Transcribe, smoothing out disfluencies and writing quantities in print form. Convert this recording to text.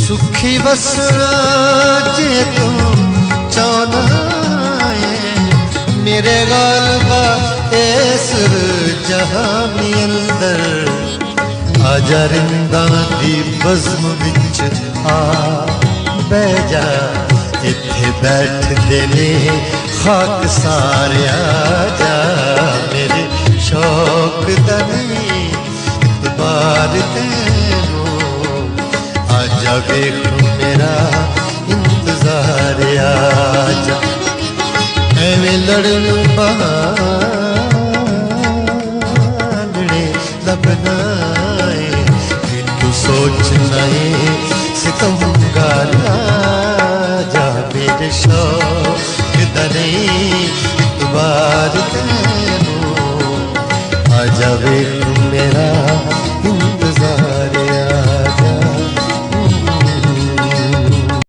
सुखी बसना जे तू चाहना है मेरे गालबा इस जहानी अंदर आजा रिंदा दी बज़्म विच आ बह जा इत्थे बैठदे ने खाक सारे आजा मेरे शौक दा नहीं इतबार तैनूं आजा वेख मेरा इंतजार आजा एवें लड़न बहाने लबना है तू सोचना है सितम